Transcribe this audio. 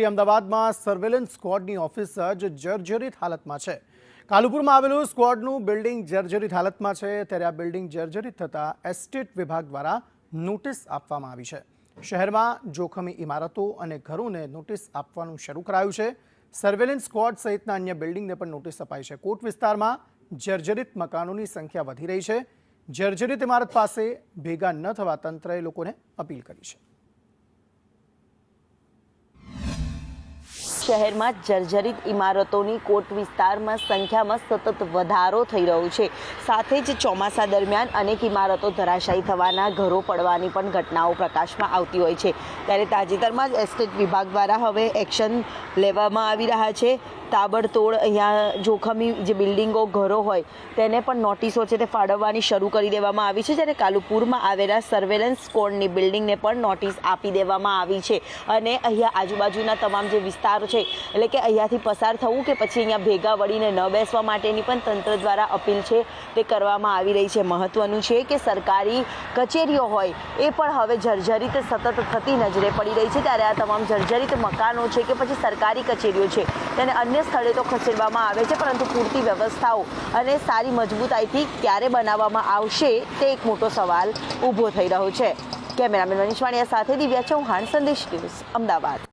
ફરી અમદાવાદમાં surveillance સ્ક્વોડની office જ જર્જરિત હાલતમાં છે। કાલુપુરમાં આવેલું સ્ક્વોડનું બિલ્ડિંગ જર્જરિત હાલતમાં છે, ત્યારે આ બિલ્ડિંગ જર્જરિત થતાં એસ્ટેટ વિભાગ દ્વારા નોટિસ આપવામાં આવી છે। શહેરમાં જોખમી ઇમારતો અને ઘરોને નોટિસ આપવાનું શરૂ કરાયું છે। સર્વેલન્સ સ્ક્વોડ સહિતના અન્ય બિલ્ડિંગને પણ નોટિસ અપાઈ છે। કોટ વિસ્તારમાં જર્જરિત મકાનોની સંખ્યા વધી રહી છે। જર્જરિત ઇમારત પાસે ભેગા ન થવા તંત્રએ લોકોને અપીલ કરી છે। શહેરમાં જર્જરિત ઇમારતોની કોટ વિસ્તારમાં સંખ્યામાં સતત વધારો થઈ રહ્યો છે। સાથે જ ચોમાસા દરમિયાન અનેક ઇમારતો ધરાશાયી થવાના ઘરો પડવાની પણ ઘટનાઓ પ્રકાશમાં આવતી હોય છે। ત્યારે તાજેતરમાં જ એસ્ટેટ વિભાગ દ્વારા હવે એક્શન લેવામાં આવી રહ્યા છે। તાબડતોડ અહીંયા જોખમી જે બિલ્ડિંગો ઘરો હોય તેને પણ નોટિસો છે તે ફાળવવાની શરૂ કરી દેવામાં આવી છે। જ્યારે કાલુપુરમાં આવેલા સર્વેલન્સ સ્ક્વોડની બિલ્ડિંગને પણ નોટિસ આપી દેવામાં આવી છે અને અહીંયા આજુબાજુના તમામ જે વિસ્તારો છે એટલે કે અહીંયાથી પસાર થવું કે પછી અહીંયા ભેગા વળીને ન બેસવા માટેની પણ તંત્ર દ્વારા અપીલ છે તે કરવામાં આવી રહી છે। મહત્વનું છે કે સરકારી કચેરીઓ હોય એ પણ હવે જર્જરિત સતત થતી નજરે પડી રહી છે। ત્યારે આ તમામ જર્જરિત મકાનો છે કે પછી સરકારી કચેરીઓ છે તેને અન્ય સ્થળે તો ખસેડવામાં આવે છે, પરંતુ પૂરતી વ્યવસ્થાઓ અને સારી મજબૂતાઈથી ક્યારે બનાવવામાં આવશે તે એક મોટો સવાલ ઊભો થઈ રહ્યો છે। કેમેરામેન મનીષ વાણિયા સાથે દિવ્યા ચૌહાણ, સંદેશ ન્યૂઝ, અમદાવાદ।